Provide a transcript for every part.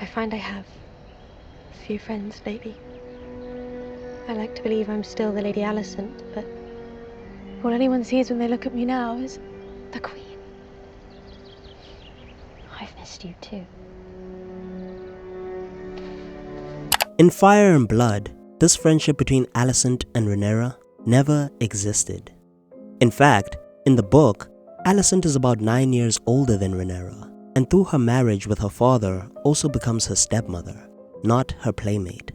I find I have a few friends lately. I like to believe I'm still the Lady Alicent, but all anyone sees when they look at me now is the Queen. I've missed you too. In Fire and Blood, this friendship between Alicent and Rhaenyra never existed. In fact, in the book, Alicent is about 9 years older than Rhaenyra, and through her marriage with her father also becomes her stepmother, not her playmate.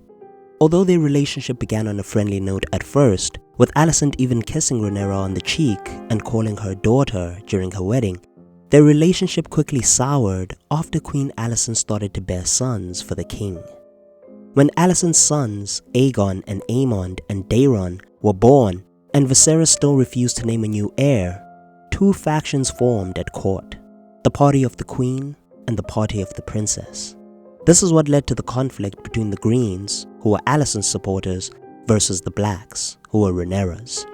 Although their relationship began on a friendly note at first, with Alicent even kissing Rhaenyra on the cheek and calling her daughter during her wedding, their relationship quickly soured after Queen Alicent started to bear sons for the king. When Alicent's sons, Aegon and Aemond and Daeron, were born, and Viserys still refused to name a new heir, two factions formed at court, the party of the queen and the party of the princess. This is what led to the conflict between the Greens, who were Alicent's supporters, versus the Blacks, who were Rhaenyra's.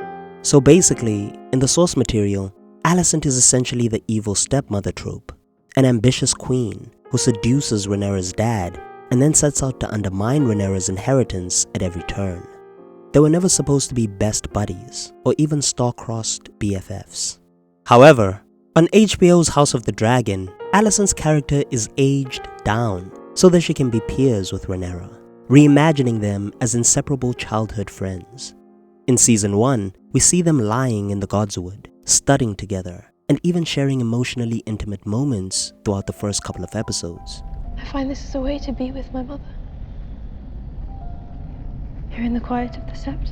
So basically, in the source material, Alicent is essentially the evil stepmother trope, an ambitious queen who seduces Rhaenyra's dad and then sets out to undermine Rhaenyra's inheritance at every turn. They were never supposed to be best buddies or even star-crossed BFFs. However, on HBO's House of the Dragon, Alicent's character is aged down so that she can be peers with Rhaenyra, reimagining them as inseparable childhood friends. In Season 1, we see them lying in the Godswood, studying together, and even sharing emotionally intimate moments throughout the first couple of episodes. I find this is a way to be with my mother. Here in the quiet of the Sept,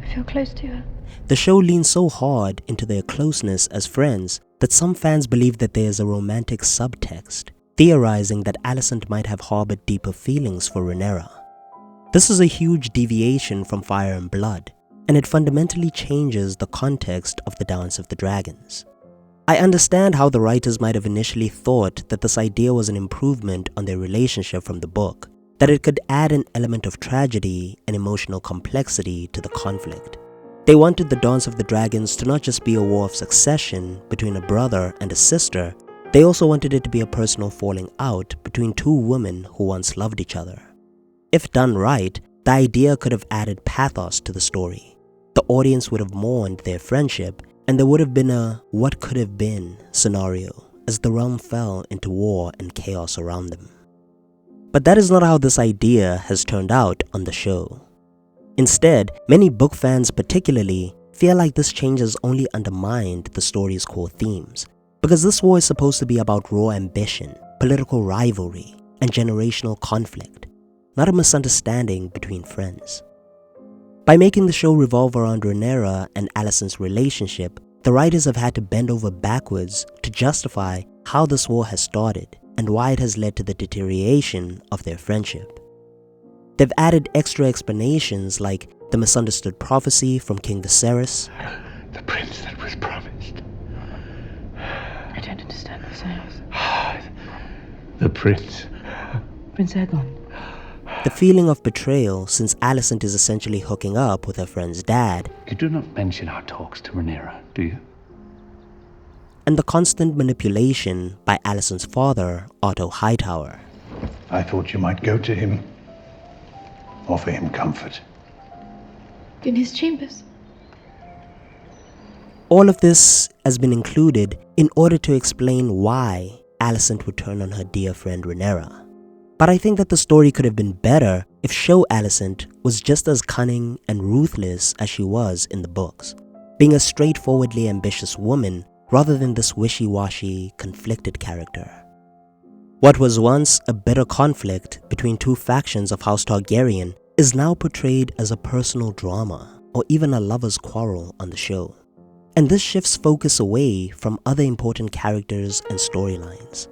I feel close to her. The show leans so hard into their closeness as friends that some fans believe that there is a romantic subtext, theorizing that Alicent might have harbored deeper feelings for Rhaenyra. This is a huge deviation from Fire and Blood, and it fundamentally changes the context of the Dance of the Dragons. I understand how the writers might have initially thought that this idea was an improvement on their relationship from the book, that it could add an element of tragedy and emotional complexity to the conflict. They wanted the Dance of the Dragons to not just be a war of succession between a brother and a sister, they also wanted it to be a personal falling out between two women who once loved each other. If done right, the idea could have added pathos to the story. The audience would have mourned their friendship, and there would have been a what could have been scenario as the realm fell into war and chaos around them. But that is not how this idea has turned out on the show. Instead, many book fans particularly feel like this change has only undermined the story's core themes, because this war is supposed to be about raw ambition, political rivalry, and generational conflict, not a misunderstanding between friends. By making the show revolve around Rhaenyra and Alicent's relationship, the writers have had to bend over backwards to justify how this war has started and why it has led to the deterioration of their friendship. They've added extra explanations like the misunderstood prophecy from King Viserys, the prince that was promised. I don't understand this house. The prince. Prince Aegon. the feeling of betrayal since Alicent is essentially hooking up with her friend's dad, You do not mention our talks to Rhaenyra, do you? and the constant manipulation by Alicent's father, Otto Hightower. I thought you might go to him, offer him comfort. In his chambers. All of this has been included in order to explain why Alicent would turn on her dear friend Rhaenyra. But I think that the story could have been better if show Alicent was just as cunning and ruthless as she was in the books, being a straightforwardly ambitious woman rather than this wishy-washy, conflicted character. What was once a bitter conflict between two factions of House Targaryen is now portrayed as a personal drama or even a lover's quarrel on the show. And this shifts focus away from other important characters and storylines.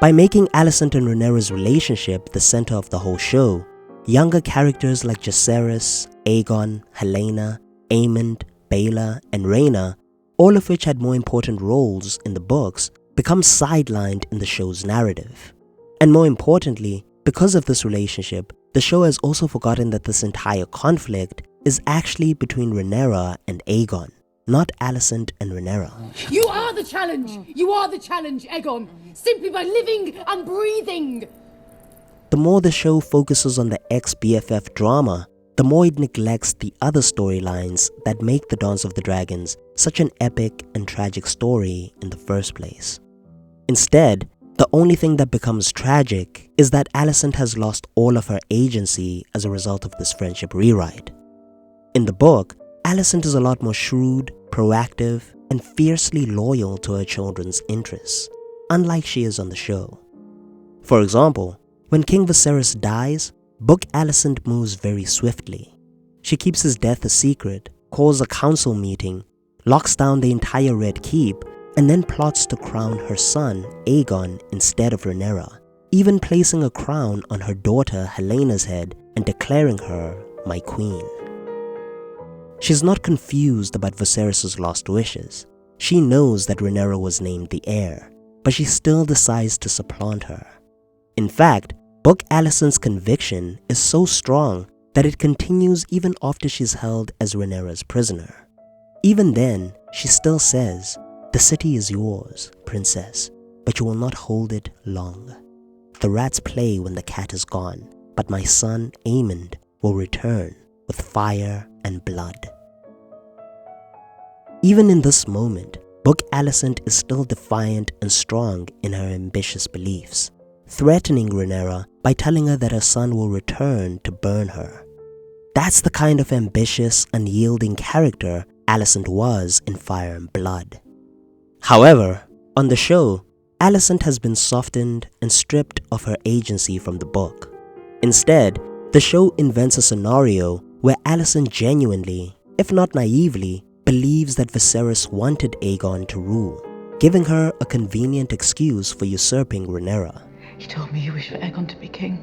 By making Alicent and Rhaenyra's relationship the center of the whole show, younger characters like Jacaerys, Aegon, Helaena, Aemond, Baela, and Rhaena, all of which had more important roles in the books, become sidelined in the show's narrative. And more importantly, because of this relationship, the show has also forgotten that this entire conflict is actually between Rhaenyra and Aegon, not Alicent and Rhaenyra. You are the challenge! You are the challenge, Aegon! Simply by living and breathing! The more the show focuses on the ex-BFF drama, the more it neglects the other storylines that make the Dance of the Dragons such an epic and tragic story in the first place. Instead, the only thing that becomes tragic is that Alicent has lost all of her agency as a result of this friendship rewrite. In the book, Alicent is a lot more shrewd, proactive, and fiercely loyal to her children's interests, unlike she is on the show. For example, when King Viserys dies, Book Alicent moves very swiftly. She keeps his death a secret, calls a council meeting, locks down the entire Red Keep, and then plots to crown her son, Aegon, instead of Rhaenyra, even placing a crown on her daughter Helena's head and declaring her my queen. She's not confused about Viserys' lost wishes. She knows that Rhaenyra was named the heir, but she still decides to supplant her. In fact, Book Alicent's conviction is so strong that it continues even after she's held as Rhaenyra's prisoner. Even then, she still says, "The city is yours, princess, but you will not hold it long. The rats play when the cat is gone, but my son Aemond will return with fire and blood." Even in this moment, Book Alicent is still defiant and strong in her ambitious beliefs, threatening Rhaenyra by telling her that her son will return to burn her. That's the kind of ambitious, unyielding character Alicent was in Fire and Blood. However, on the show, Alicent has been softened and stripped of her agency from the book. Instead, the show invents a scenario where Alicent genuinely, if not naively, believes that Viserys wanted Aegon to rule, giving her a convenient excuse for usurping Rhaenyra. You told me you wish for Aegon to be king.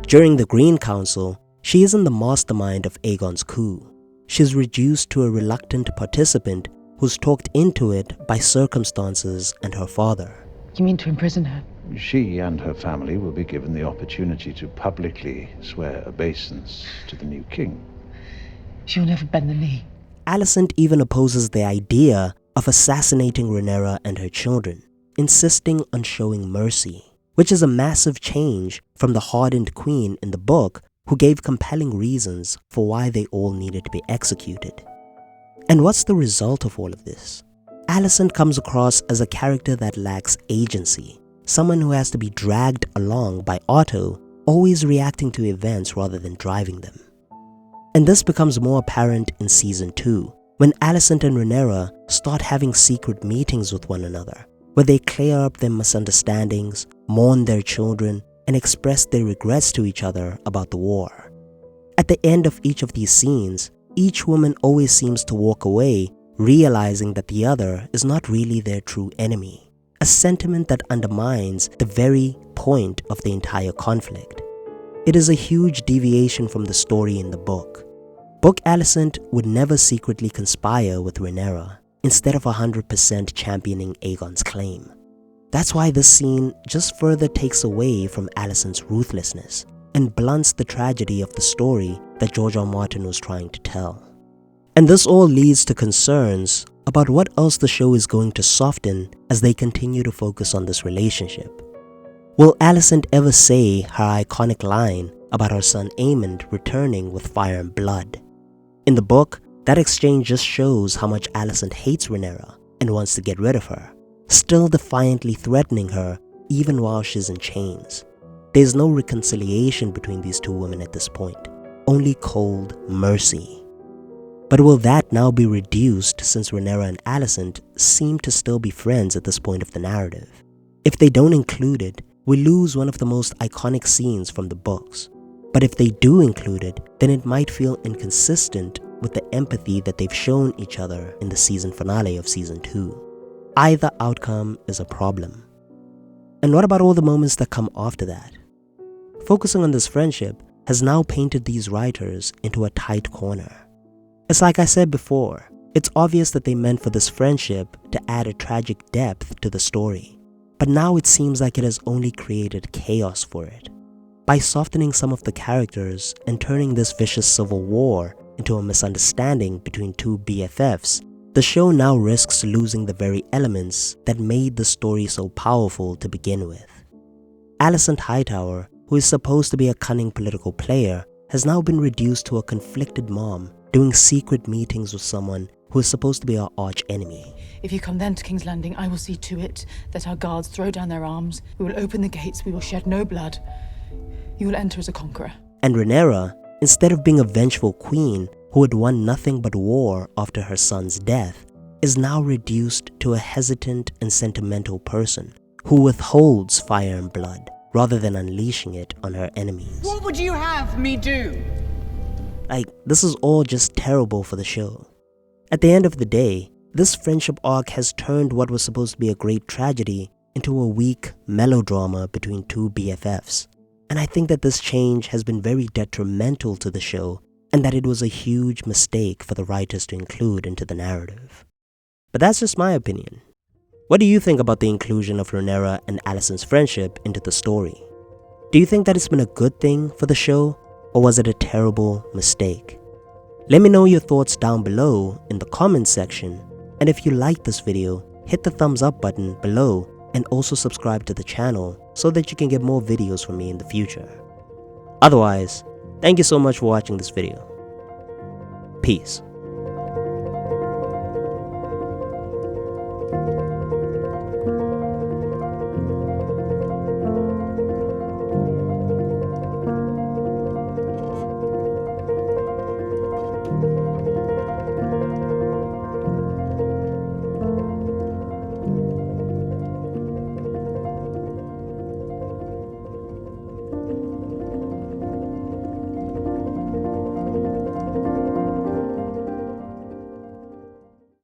During the Green Council, she isn't the mastermind of Aegon's coup. She's reduced to a reluctant participant who's talked into it by circumstances and her father. You mean to imprison her? She and her family will be given the opportunity to publicly swear obeisance to the new king. She'll never bend the knee. Alicent even opposes the idea of assassinating Rhaenyra and her children, insisting on showing mercy, which is a massive change from the hardened queen in the book who gave compelling reasons for why they all needed to be executed. And what's the result of all of this? Alicent comes across as a character that lacks agency, someone who has to be dragged along by Otto, always reacting to events rather than driving them. And this becomes more apparent in Season 2, when Alicent and Rhaenyra start having secret meetings with one another, where they clear up their misunderstandings, mourn their children, and express their regrets to each other about the war. At the end of each of these scenes, each woman always seems to walk away realizing that the other is not really their true enemy, a sentiment that undermines the very point of the entire conflict. It is a huge deviation from the story in the book. Book Alicent would never secretly conspire with Rhaenyra, instead of 100% championing Aegon's claim. That's why this scene just further takes away from Alicent's ruthlessness and blunts the tragedy of the story that George R. Martin was trying to tell. And this all leads to concerns about what else the show is going to soften as they continue to focus on this relationship. Will Alicent ever say her iconic line about her son Aemond returning with fire and blood? In the book, that exchange just shows how much Alicent hates Rhaenyra and wants to get rid of her, still defiantly threatening her even while she's in chains. There's no reconciliation between these two women at this point, only cold mercy. But will that now be reduced since Rhaenyra and Alicent seem to still be friends at this point of the narrative? If they don't include it, we lose one of the most iconic scenes from the books. But if they do include it, then it might feel inconsistent with the empathy that they've shown each other in the season finale of Season 2. Either outcome is a problem. And what about all the moments that come after that? Focusing on this friendship has now painted these writers into a tight corner. It's like I said before, it's obvious that they meant for this friendship to add a tragic depth to the story. But now it seems like it has only created chaos for it. by softening some of the characters and turning this vicious civil war into a misunderstanding between two BFFs, the show now risks losing the very elements that made the story so powerful to begin with. Alicent Hightower, who is supposed to be a cunning political player, has now been reduced to a conflicted mom doing secret meetings with someone who is supposed to be our arch-enemy. If you come then to King's Landing, I will see to it that our guards throw down their arms. We will open the gates. We will shed no blood. You will enter as a conqueror. And Rhaenyra, instead of being a vengeful queen who had won nothing but war after her son's death, is now reduced to a hesitant and sentimental person who withholds fire and blood rather than unleashing it on her enemies. What would you have me do? Like, this is all just terrible for the show. At the end of the day, this friendship arc has turned what was supposed to be a great tragedy into a weak melodrama between two BFFs. And I think that this change has been very detrimental to the show, and that it was a huge mistake for the writers to include into the narrative. But that's just my opinion. What do you think about the inclusion of Rhaenyra and Alicent's friendship into the story? Do you think that it's been a good thing for the show, or was it a terrible mistake? Let me know your thoughts down below in the comments section, and if you liked this video, hit the thumbs up button below and also subscribe to the channel so that you can get more videos from me in the future. Otherwise, thank you so much for watching this video. Peace.